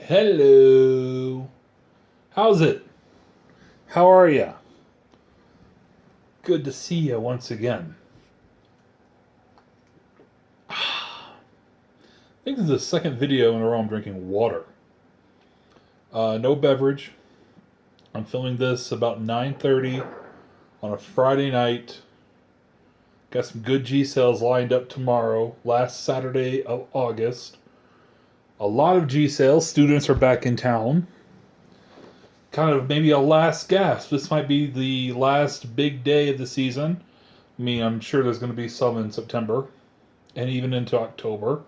Hello. How's it? How are ya? Good to see you once again. I think this is the second video in a row I'm drinking water. No beverage. I'm filming this about 9:30 on a Friday night. Got some good G sales lined up tomorrow, last Saturday of August. A lot of G sales. Students are back in town. Kind of maybe a last gasp. This might be the last big day of the season. I mean, I'm sure there's going to be some in September and even into October.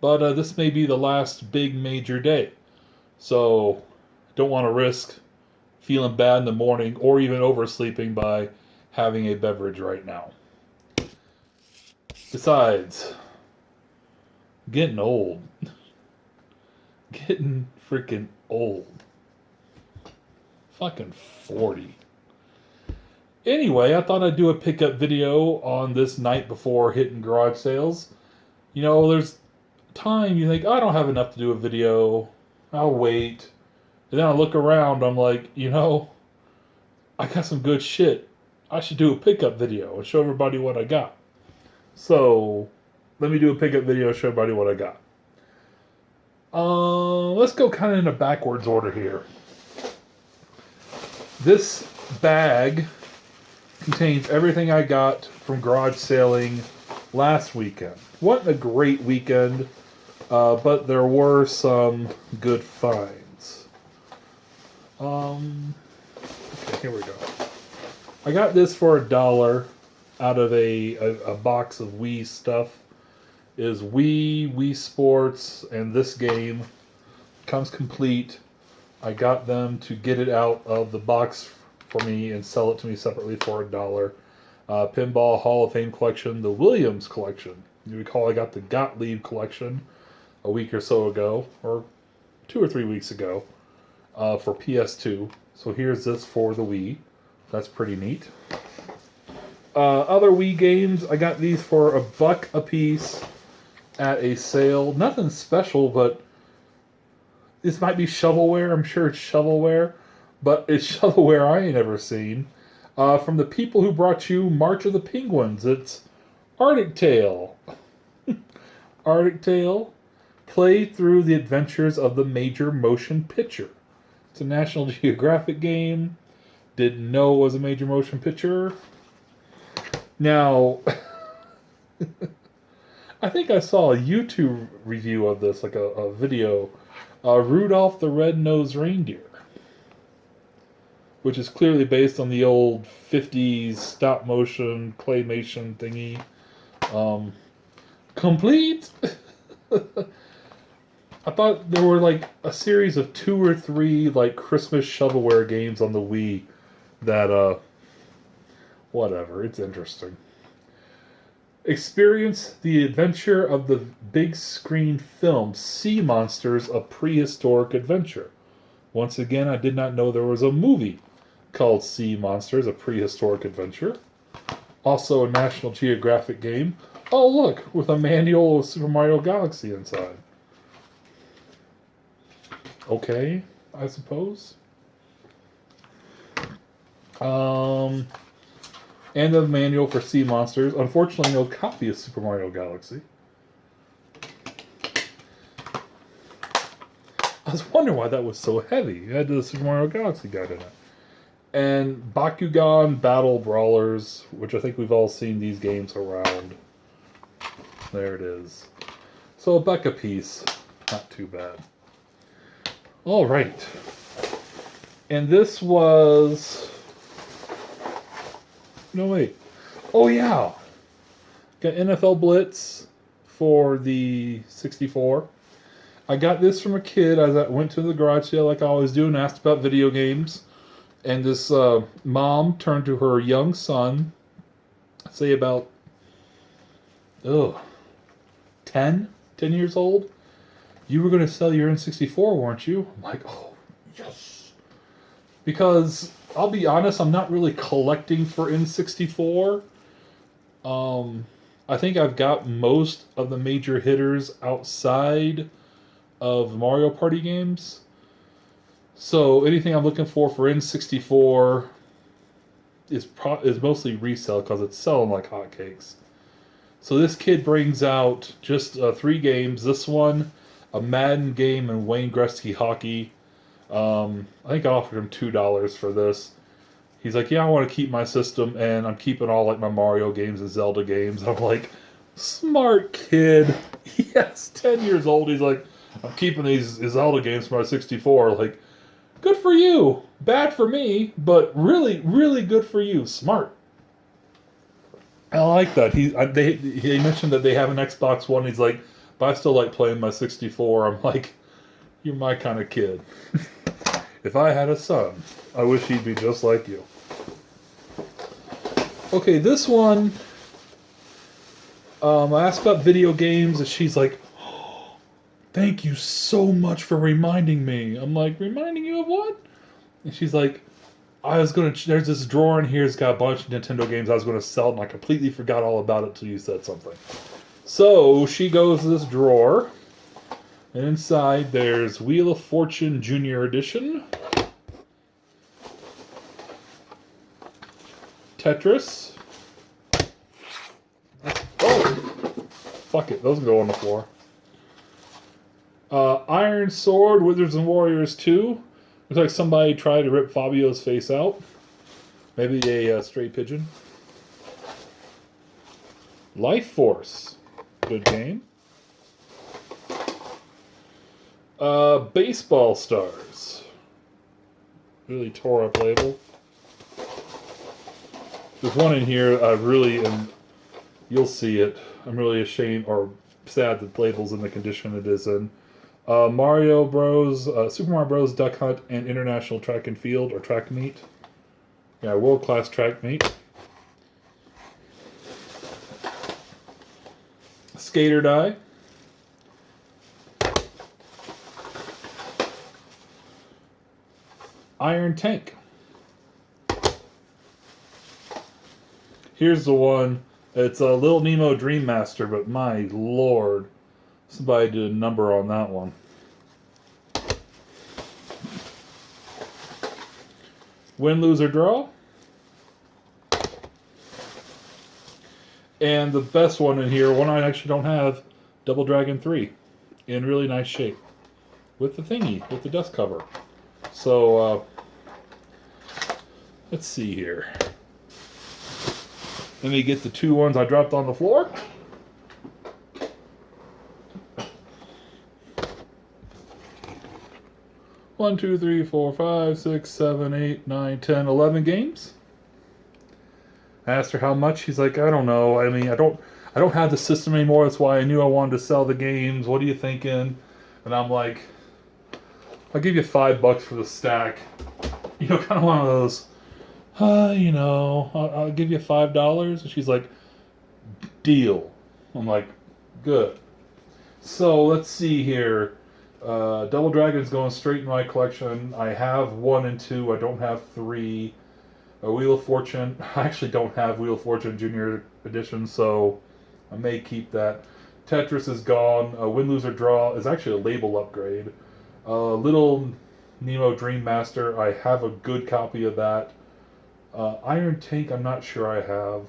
But this may be the last big major day. So, don't want to risk feeling bad in the morning or even oversleeping by having a beverage right now. Besides, getting old. Getting freaking old. Fucking 40. Anyway, I thought I'd do a pickup video on this night before hitting garage sales. You know, there's time you think, I don't have enough to do a video. I'll wait. And then I look around, I'm like, I got some good shit. I should do a pickup video and show everybody what I got. So, let me do a pickup video and show everybody what I got. Let's go kind of in a backwards order here. This bag contains everything I got from garage sailing last weekend. Wasn't a great weekend, but there were some good finds. Okay, here we go. I got this for $1 out of a box of Wii stuff. It is Wii Sports, and this game comes complete. I got them to get it out of the box for me and sell it to me separately for $1. Pinball Hall of Fame collection, the Williams collection. You recall I got the Gottlieb collection a week or so ago, or 2 or 3 weeks ago, for PS2. So here's this for the Wii. That's pretty neat. Other Wii games, I got these for $1 a piece at a sale. Nothing special, but this might be shovelware. I'm sure it's shovelware, but it's shovelware I ain't ever seen. From the people who brought you March of the Penguins, it's Arctic Tale. Arctic Tale. Play through the adventures of the major motion picture. It's a National Geographic game. Didn't know it was a major motion picture. Now, I think I saw a YouTube review of this, like a video. Rudolph the Red-Nosed Reindeer, which is clearly based on the old 50s stop-motion claymation thingy. Complete! I thought there were like a series of 2 or 3 like Christmas shovelware games on the Wii that, whatever, it's interesting. Experience the adventure of the big screen film Sea Monsters, A Prehistoric Adventure. Once again, I did not know there was a movie called Sea Monsters, A Prehistoric Adventure. Also a National Geographic game. Oh look, with a manual of Super Mario Galaxy inside. Okay, I suppose. And a manual for Sea Monsters. Unfortunately, no copy of Super Mario Galaxy. I was wondering why that was so heavy. It had the Super Mario Galaxy guide in it. And Bakugan Battle Brawlers, which I think we've all seen these games around. There it is. So $1 a piece. Not too bad. All right. And this was... No, wait. Oh, yeah. Got NFL Blitz for the 64. I got this from a kid as I went to the garage sale like I always do and asked about video games. And this mom turned to her young son, say about 10 years old. You were going to sell your N64, weren't you? I'm like, oh, yes. Because, I'll be honest, I'm not really collecting for N64. I think I've got most of the major hitters outside of Mario Party games. So anything I'm looking for N64 is mostly resale because it's selling like hotcakes. So this kid brings out just 3 games. This one, a Madden game, and Wayne Gretzky hockey. I think I offered him $2 for this. He's like, "Yeah, I want to keep my system, and I'm keeping all like my Mario games and Zelda games." I'm like, "Smart kid." Yes, 10 years old. He's like, "I'm keeping these Zelda games for my 64." Like, good for you. Bad for me, but really, really good for you. Smart. I like that. He mentioned that they have an Xbox One. He's like, "But I still like playing my 64." I'm like, "You're my kind of kid." If I had a son, I wish he'd be just like you. Okay, this one, I asked about video games, and she's like, "Oh, thank you so much for reminding me." I'm like, "Reminding you of what?" And she's like, there's this drawer in here, it's got a bunch of Nintendo games I was going to sell, and I completely forgot all about it till you said something. So she goes to this drawer, and inside there's Wheel of Fortune Junior Edition, Tetris. Oh! Fuck it, those go on the floor. Iron Sword, Wizards and Warriors 2. Looks like somebody tried to rip Fabio's face out. Maybe a stray pigeon. Life Force. Good game. Baseball Stars. Really tore up label. There's one in here I really am. You'll see it. I'm really ashamed or sad that the label's in the condition it is in. Mario Bros. Super Mario Bros. Duck Hunt and International Track and Field or Track Meet. Yeah, world class track meet. Skater Die. Iron Tank. Here's the one. It's a Little Nemo Dream Master, but my lord, somebody did a number on that one. Win, lose, or draw. And the best one in here, one I actually don't have, Double Dragon 3, in really nice shape, with the thingy, with the dust cover. So, let's see here. Let me get the 2 ones I dropped on the floor. One, 2, 3, 4, 5, 6, 7, 8, 9, 10, 11 games. I asked her how much. She's like, "I don't know. I mean, I don't have the system anymore. That's why I knew I wanted to sell the games. What are you thinking?" And I'm like, "I'll give you $5 for the stack." You know, kind of one of those. I'll give you $5. And she's like, "Deal." I'm like, "Good." So let's see here. Double Dragon's going straight in my collection. I have 1 and 2. I don't have 3. Wheel of Fortune. I actually don't have Wheel of Fortune Junior Edition, so I may keep that. Tetris is gone. Win, Lose, or Draw is actually a label upgrade. Little Nemo Dream Master. I have a good copy of that. Iron Tank, I'm not sure I have.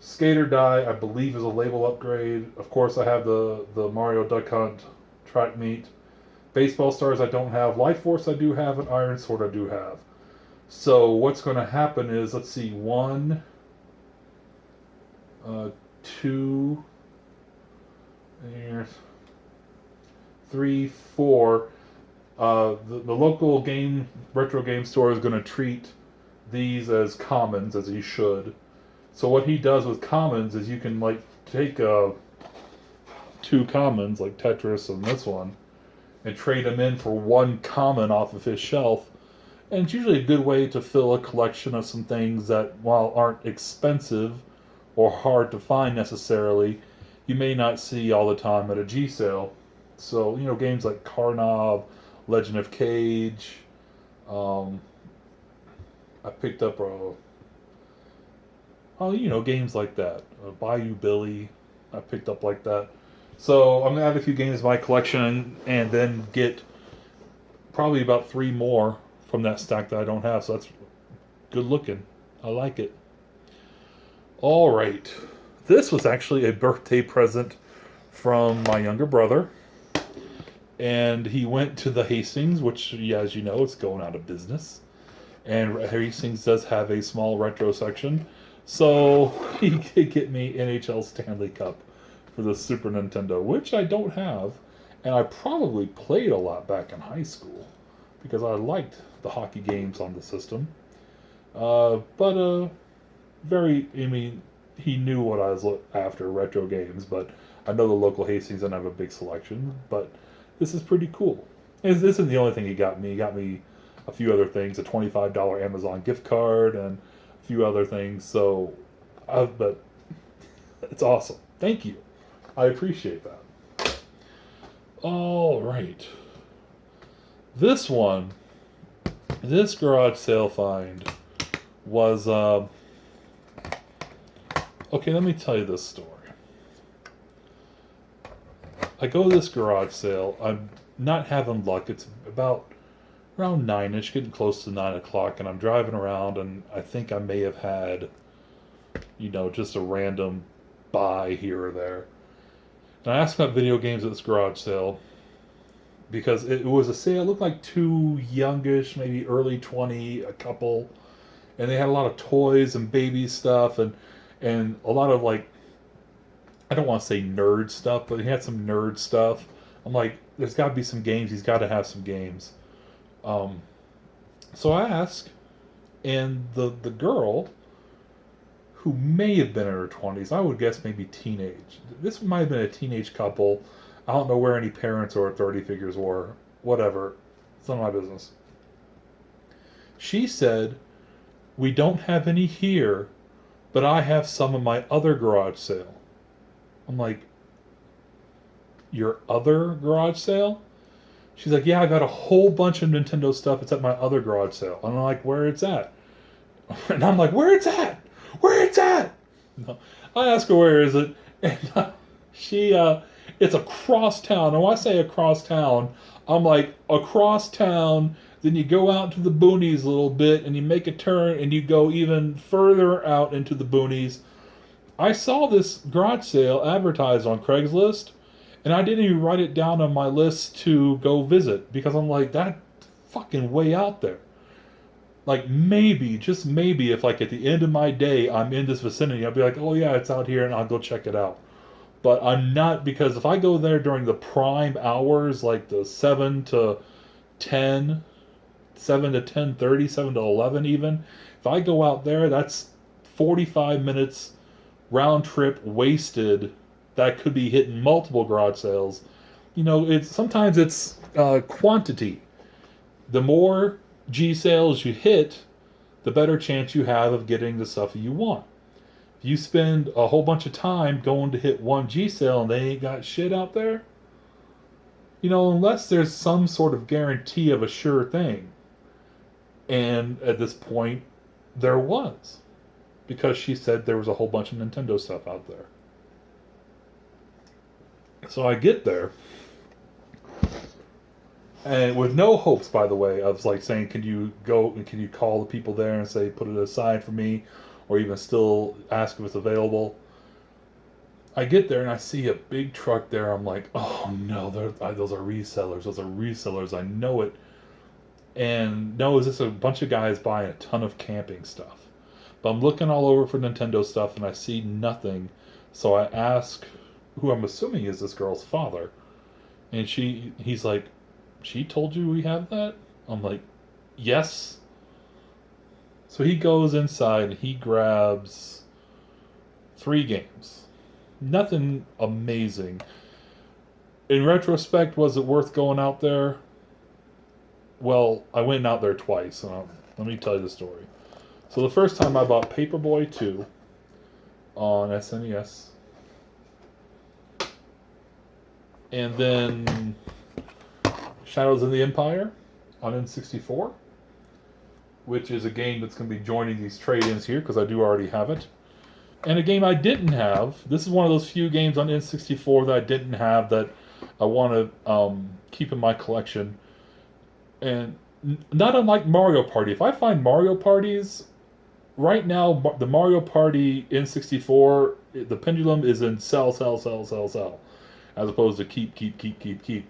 Skater Die, I believe, is a label upgrade. Of course, I have the Mario Duck Hunt Track Meet. Baseball Stars, I don't have. Life Force, I do have. And Iron Sword, I do have. So what's going to happen is, let's see, 1, 2, 3, 4. The local retro game store is going to treat these as commons, as he should. So what he does with commons is you can like take 2 commons like Tetris and this one and trade them in for 1 common off of his shelf. And it's usually a good way to fill a collection of some things that, while aren't expensive or hard to find necessarily, you may not see all the time at a G sale. So, games like Karnov, Legend of Cage. I picked up games like that. Bayou Billy, I picked up like that. So I'm gonna add a few games to my collection and then get probably about 3 more from that stack that I don't have. So that's good looking. I like it. All right. This was actually a birthday present from my younger brother. And he went to the Hastings, which, yeah, as you know, it's going out of business. And Hastings does have a small retro section. So he could get me NHL Stanley Cup for the Super Nintendo, which I don't have. And I probably played a lot back in high school because I liked the hockey games on the system. But I mean, he knew what I was after, retro games, but I know the local Hastings doesn't have a big selection, but this is pretty cool. And this isn't the only thing he got me. He got me a few other things, a $25 Amazon gift card, and a few other things. So, but it's awesome. Thank you. I appreciate that. All right. This one, this garage sale find was, okay, let me tell you this story. I go to this garage sale. I'm not having luck. It's about around 9ish, getting close to 9 o'clock, and I'm driving around, and I think I may have had, just a random buy here or there. And I asked about video games at this garage sale because it was a sale. It looked like two youngish, maybe early 20, a couple, and they had a lot of toys and baby stuff and a lot of, like, I don't want to say nerd stuff, but he had some nerd stuff. I'm like, there's got to be some games. He's got to have some games. So I ask, and the girl, who may have been in her 20s, I would guess maybe teenage. This might have been a teenage couple. I don't know where any parents or authority figures were. Whatever. It's none of my business. She said, "We don't have any here, but I have some in my other garage sale." I'm like, "Your other garage sale?" She's like, "Yeah, I got a whole bunch of Nintendo stuff. It's at my other garage sale." And I'm like, "Where it's at?" And I'm like, "Where it's at? Where it's at?" No. I ask her, "Where is it?" And it's across town. And when I say across town, I'm like, across town, then you go out to the boonies a little bit, and you make a turn, and you go even further out into the boonies. I saw this garage sale advertised on Craigslist, and I didn't even write it down on my list to go visit because I'm like, that fucking way out there. Like, maybe, just maybe, if like at the end of my day I'm in this vicinity, I'll be like, oh yeah, it's out here, and I'll go check it out. But I'm not, because if I go there during the prime hours, like the 7 to 10, 7 to 10:30, 7 to 11 even, if I go out there, that's 45 minutes round trip wasted that could be hitting multiple garage sales. Sometimes it's quantity. The more G sales you hit, the better chance you have of getting the stuff you want. If you spend a whole bunch of time going to hit one G sale and they ain't got shit out there, unless there's some sort of guarantee of a sure thing. And at this point, there was. Because she said there was a whole bunch of Nintendo stuff out there. So I get there, and with no hopes, by the way, of like saying, can you go and can you call the people there and say, put it aside for me, or even still ask if it's available. I get there and I see a big truck there. I'm like, oh no, those are resellers. Those are resellers. I know it. And no, it's just a bunch of guys buying a ton of camping stuff. But I'm looking all over for Nintendo stuff and I see nothing. So I ask who I'm assuming is this girl's father. And he's like, "She told you we have that?" I'm like, "Yes." So he goes inside and he grabs 3 games. Nothing amazing. In retrospect, was it worth going out there? Well, I went out there twice. And let me tell you the story. So the first time I bought Paperboy 2 on SNES. And then Shadows of the Empire on N64, which is a game that's going to be joining these trade-ins here because I do already have it. And a game I didn't have. This is one of those few games on N64 that I didn't have that I want to keep in my collection. And not unlike Mario Party. If I find Mario Parties right now, the Mario Party N64, the pendulum is in sell, sell, sell, sell, sell, as opposed to keep, keep, keep, keep, keep.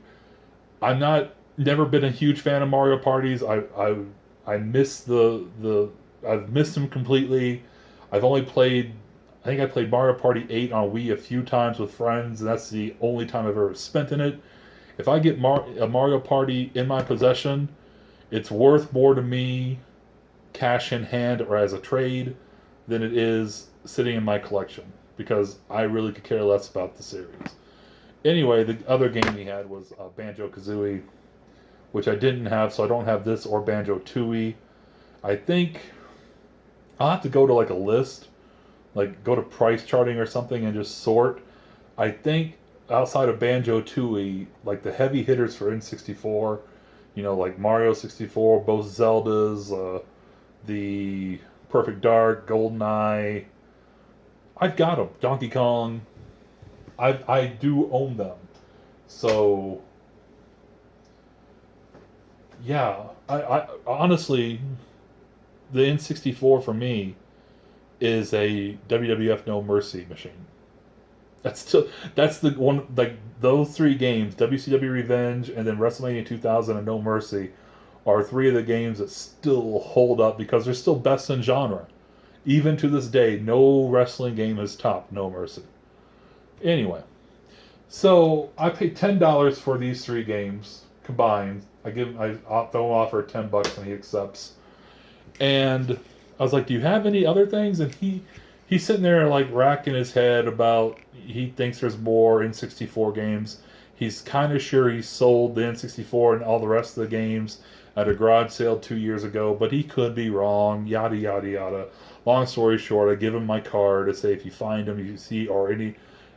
I'm not never been a huge fan of Mario parties. I miss the I've missed them completely. I've only played I think I played Mario Party 8 on Wii a few times with friends, and that's the only time I've ever spent in it. If I get a Mario Party in my possession, it's worth more to me cash in hand or as a trade than it is sitting in my collection because I really could care less about the series. Anyway, the other game he had was Banjo Kazooie, which I didn't have, so I don't have this or Banjo Tooie. I think I'll have to go to like a list, like go to price charting or something and just sort. I think outside of Banjo Tooie, like the heavy hitters for N64, like Mario 64, both Zeldas, the Perfect Dark, GoldenEye, I've got them. Donkey Kong, I do own them. So yeah, I honestly, the N64 for me is a WWF No Mercy machine. That's the one, like those three games, WCW Revenge and then WrestleMania 2000 and No Mercy, are three of the games that still hold up because they're still best in genre. Even to this day, no wrestling game has topped No Mercy. Anyway, so I paid $10 for these three games combined. I throw offer $10 and he accepts. And I was like, "Do you have any other things?" And he's sitting there like racking his head about he thinks there's more N64 games. He's kind of sure he sold the N64 and all the rest of the games at a garage sale 2 years ago, but he could be wrong. Yada yada yada. Long story short, I give him my card to say if you find him, you see, or any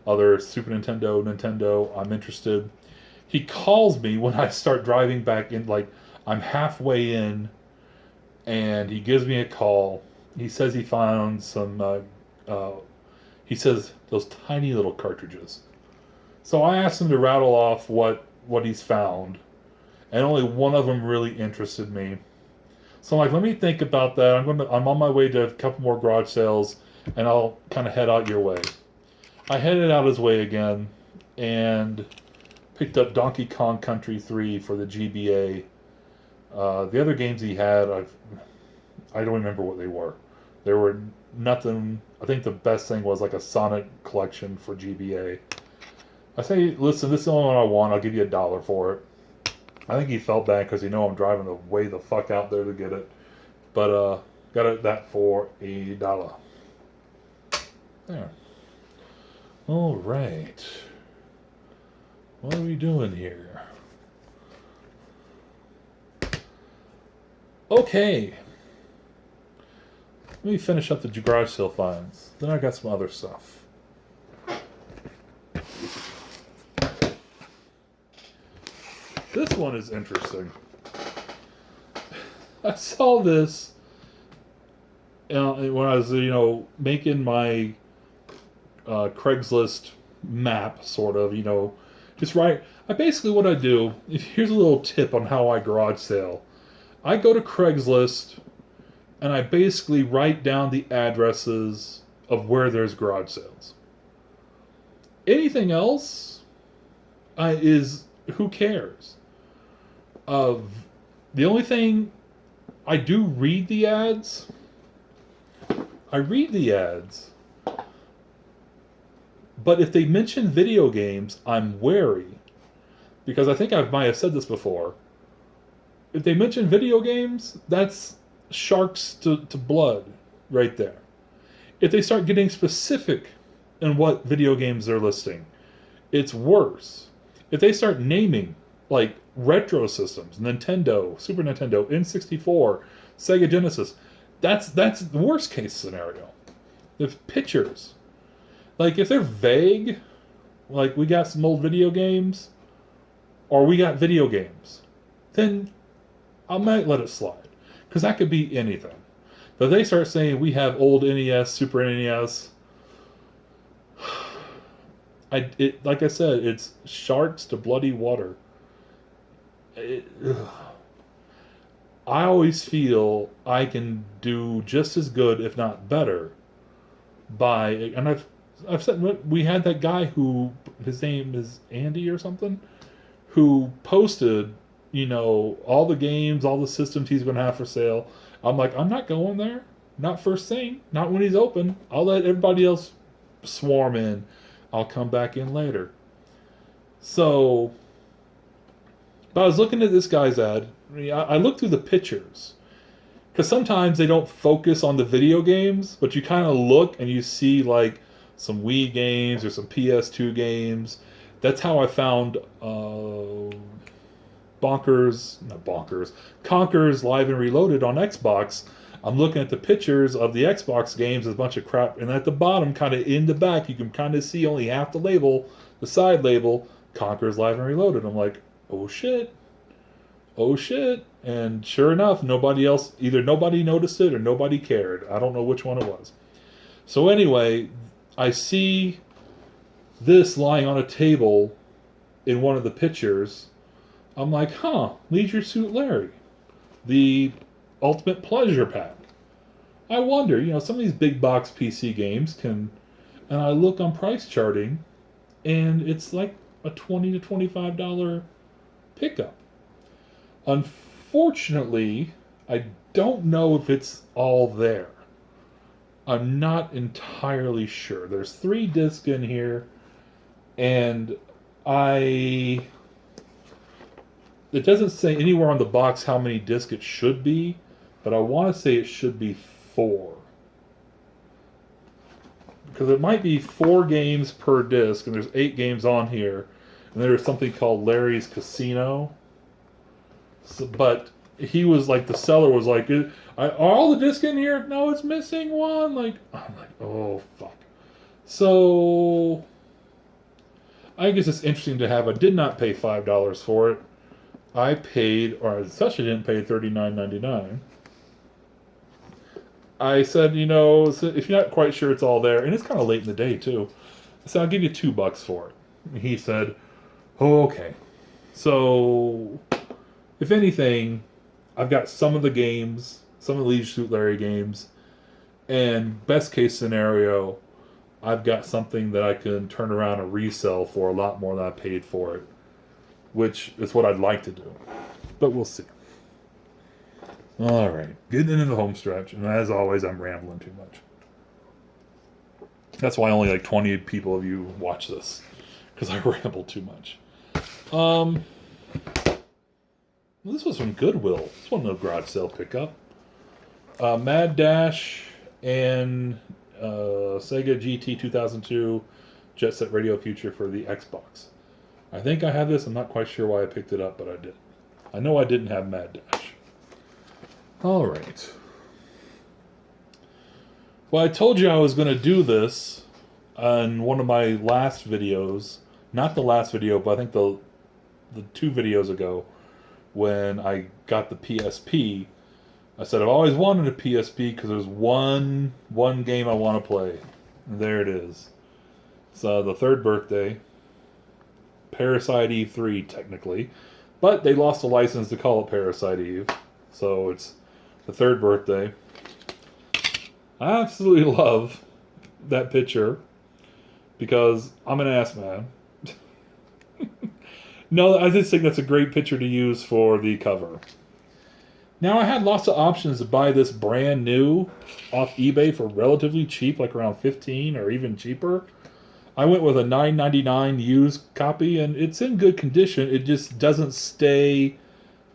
other Super Nintendo, I'm interested. He calls me when I start driving back in, like I'm halfway in, and he gives me a call. He says he found some. He says those tiny little cartridges. So I asked him to rattle off what he's found, and only one of them really interested me. So I'm like, let me think about that. I'm on my way to a couple more garage sales, and I'll kind of head out your way. I headed out his way again, and picked up Donkey Kong Country 3 for the GBA. The other games he had, I don't remember what they were. There were nothing. I think the best thing was like a Sonic collection for GBA. I say, listen, this is the only one I want. I'll give you $1 for it. I think he felt bad because I'm driving the way the fuck out there to get it. But got that for $1. There. All right. What are we doing here? Okay. Let me finish up the garage sale finds. Then I got some other stuff. This one is interesting. I saw this when I was, making my Craigslist map, sort of, just right. Basically what I do, here's a little tip on how I garage sale. I go to Craigslist and I basically write down the addresses of where there's garage sales. Anything else is who cares? The only thing I do read the ads. I read the ads. But if they mention video games, I'm wary. Because I think I might have said this before. If they mention video games, that's sharks to blood right there. If they start getting specific in what video games they're listing, it's worse. If they start naming, like, retro systems, Nintendo, Super Nintendo, N64, Sega Genesis, that's the worst case scenario. The pictures. Like, if they're vague, like, we got some old video games, or we got video games, then I might let it slide. Because that could be anything. But if they start saying we have old NES, Super NES, Like I said, it's sharks to bloody water. Ugh. I always feel I can do just as good, if not better, by and I've said we had that guy who his name is Andy or something who posted, all the games, all the systems he's going to have for sale. I'm like, I'm not going there. Not first thing. Not when he's open. I'll let everybody else swarm in. I'll come back in later. So, but I was looking at this guy's ad. I looked through the pictures because sometimes they don't focus on the video games, but you kind of look and you see like some Wii games or some PS2 games. That's how I found Conker's Live and Reloaded on Xbox. I'm looking at the pictures of the Xbox games, there's a bunch of crap, and at the bottom, kind of in the back, you can kind of see only half the label, the side label, Conker's Live and Reloaded. I'm like, oh shit, oh shit. And sure enough, either nobody noticed it or nobody cared. I don't know which one it was. So anyway, I see this lying on a table in one of the pictures. I'm like, Leisure Suit Larry, the Ultimate Pleasure Pack. I wonder, some of these big box PC games and I look on price charting, and it's like a $20 to $25 pickup. Unfortunately, I don't know if it's all there. I'm not entirely sure. There's 3 discs in here, and it doesn't say anywhere on the box how many discs it should be, but I want to say it should be 4. Because it might be 4 games per disc, and there's 8 games on here. And there's something called Larry's Casino. But he was like, the seller was like, are all the discs in here? No, it's missing one. I'm like, oh, fuck. So, I guess it's interesting to have. I did not pay $5 for it. I paid, or especially didn't pay $39.99. I said, if you're not quite sure it's all there, and it's kind of late in the day too, I said, I'll give you $2 for it. And he said, oh, okay. So, if anything, I've got some of the games, some of the Leisure Suit Larry games, and best case scenario, I've got something that I can turn around and resell for a lot more than I paid for it, which is what I'd like to do. But we'll see. All right, getting into the home stretch, and as always, I'm rambling too much. That's why only like 20 people of you watch this, because I ramble too much. This was from Goodwill. This wasn't a garage sale pickup. Mad Dash and Sega GT 2002 Jet Set Radio Future for the Xbox. I think I have this. I'm not quite sure why I picked it up, but I did. I know I didn't have Mad Dash. All right. Well, I told you I was going to do this on one of my last videos. Not the last video, but I think the 2 videos ago when I got the PSP. I said I've always wanted a PSP because there's one game I want to play. And there it is. So the 3rd birthday. Parasite Eve 3, technically. But they lost the license to call it Parasite Eve. So it's the 3rd birthday. I absolutely love that picture because I'm an ass man. No, I just think that's a great picture to use for the cover. Now, I had lots of options to buy this brand new off eBay for relatively cheap, like around $15 or even cheaper. I went with a $9.99 used copy, and it's in good condition. It just doesn't stay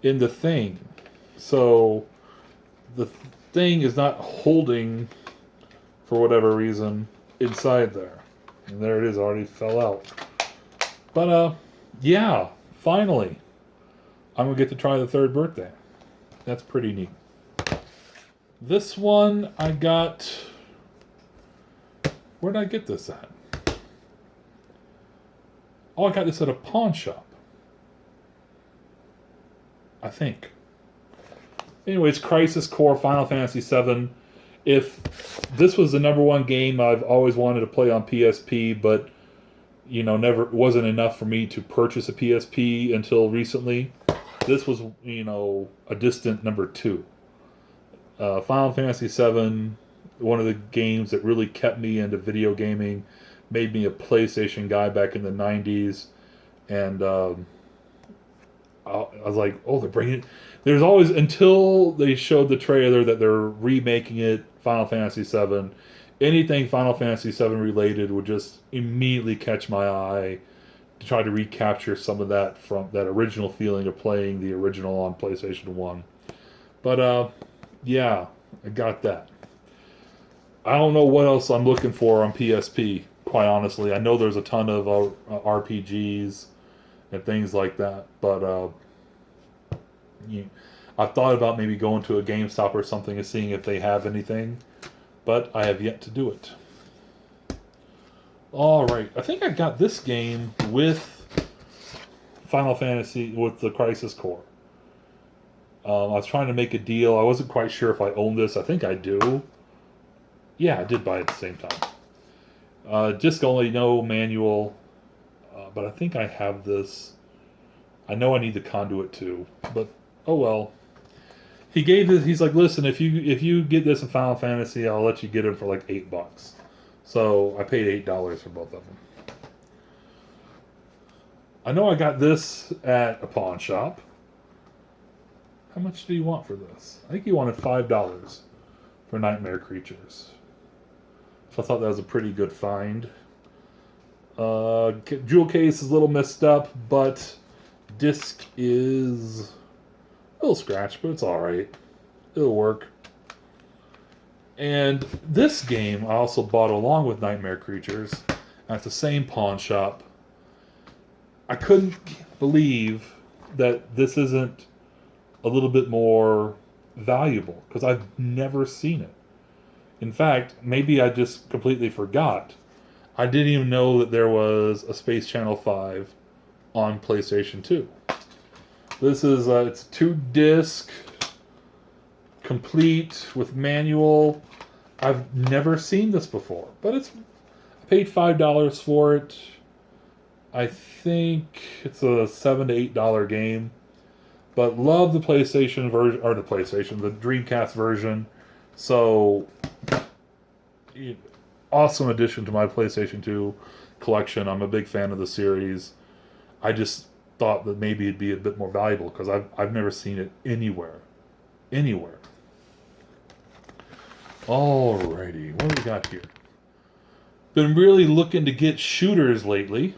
in the thing. So, the thing is not holding, for whatever reason, inside there. And there it is, already fell out. But, yeah, finally, I'm going to get to try the 3rd birthday. That's pretty neat. This one I got... Where did I get this at? Oh, I got this at a pawn shop. I think. Anyways, Crisis Core Final Fantasy VII. if this was the number one game I've always wanted to play on PSP, but never wasn't enough for me to purchase a PSP until recently. This was, a distant number two. Final Fantasy VII, one of the games that really kept me into video gaming, made me a PlayStation guy back in the 90s. And I was like, oh, they're bringing it. There's always, until they showed the trailer that they're remaking it, Final Fantasy VII, anything Final Fantasy VII related would just immediately catch my eye to try to recapture some of that from that original feeling of playing the original on PlayStation 1. But, yeah, I got that. I don't know what else I'm looking for on PSP, quite honestly. I know there's a ton of RPGs and things like that, but I've thought about maybe going to a GameStop or something and seeing if they have anything, but I have yet to do it. Alright, I think I got this game with Final Fantasy, with the Crisis Core. I was trying to make a deal. I wasn't quite sure if I owned this. I think I do. Yeah, I did buy it at the same time. Disc only, no manual. But I think I have this. I know I need the conduit too. But, oh well. He gave this, he's like, listen, if you get this in Final Fantasy, I'll let you get it for like $8. So I paid $8 for both of them. I know I got this at a pawn shop. How much do you want for this? I think he wanted $5 for Nightmare Creatures. So I thought that was a pretty good find. Jewel case is a little messed up, but disc is a little scratched, but it's alright. It'll work. And this game I also bought along with Nightmare Creatures at the same pawn shop. I couldn't believe that this isn't a little bit more valuable, because I've never seen it. In fact, maybe I just completely forgot. I didn't even know that there was a Space Channel 5 on PlayStation 2. This is, it's 2-disc, complete, with manual. I've never seen this before, but I paid $5 for it. I think it's a $7 to $8 game. But love the PlayStation version, or the Dreamcast version. So, awesome addition to my PlayStation 2 collection. I'm a big fan of the series. I just thought that maybe it'd be a bit more valuable, because I've never seen it anywhere. Anywhere. Alrighty, what do we got here? Been really looking to get shooters lately.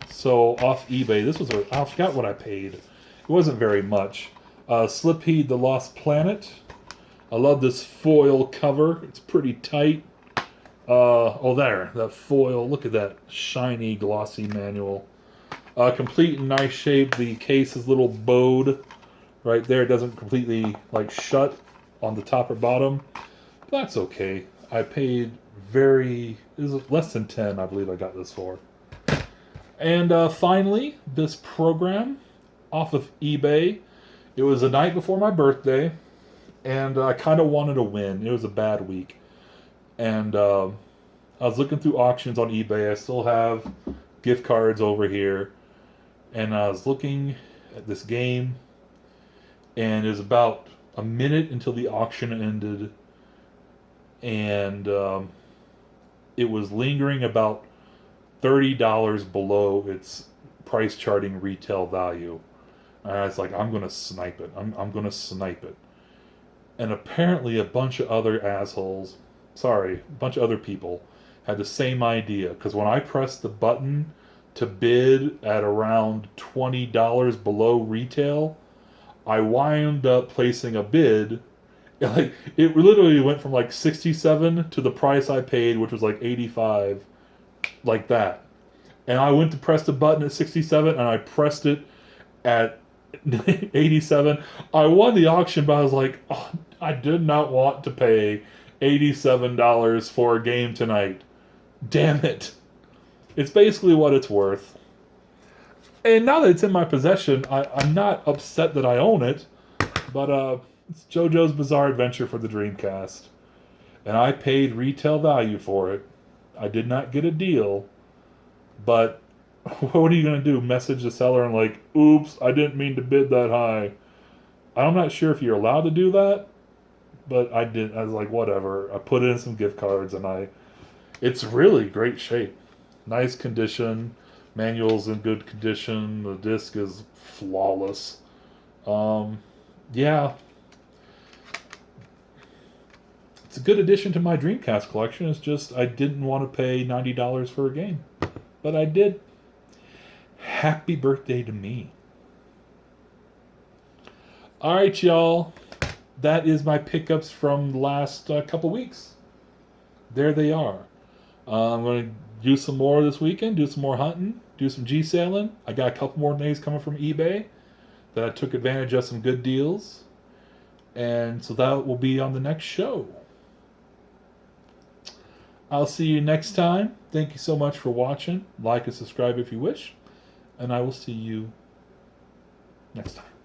So, off eBay, I forgot what I paid. It wasn't very much. Slipheed the Lost Planet. I love this foil cover. It's pretty tight. There. That foil. Look at that shiny, glossy manual. Complete in nice shape. The case is a little bowed right there. It doesn't completely, shut on the top or bottom. But that's okay. I paid it was less than 10, I believe I got this for. And finally, this program off of eBay. It was the night before my birthday, and I kind of wanted to win. It was a bad week. And I was looking through auctions on eBay. I still have gift cards over here. And I was looking at this game, and it was about a minute until the auction ended. And it was lingering about $30 below its price charting retail value. And I was like, I'm going to snipe it. I'm going to snipe it. And apparently a bunch of other people had the same idea. Because when I pressed the button to bid at around $20 below retail, I wound up placing a bid. It literally went from $67 to the price I paid, which was $85, like that. And I went to press the button at 67, and I pressed it at 87. I won the auction, but I was like, oh, I did not want to pay $87 for a game tonight. Damn it. It's basically what it's worth. And now that it's in my possession, I'm not upset that I own it, but it's JoJo's Bizarre Adventure for the Dreamcast. and I paid retail value for it. I did not get a deal, but what are you going to do? Message the seller and like, oops, I didn't mean to bid that high. I'm not sure if you're allowed to do that, but I did. I was like, whatever. I put in some gift cards, and it's really great shape. Nice condition. Manual's in good condition. The disc is flawless. Yeah, it's a good addition to my Dreamcast collection. It's just I didn't want to pay $90 for a game, but I did. Happy birthday to me. All right, y'all. That is my pickups from the last couple weeks. There they are. I'm going to do some more this weekend, do some more hunting, do some G-sailing. I got a couple more things coming from eBay that I took advantage of some good deals. And so that will be on the next show. I'll see you next time. Thank you so much for watching. Like and subscribe if you wish. And I will see you next time.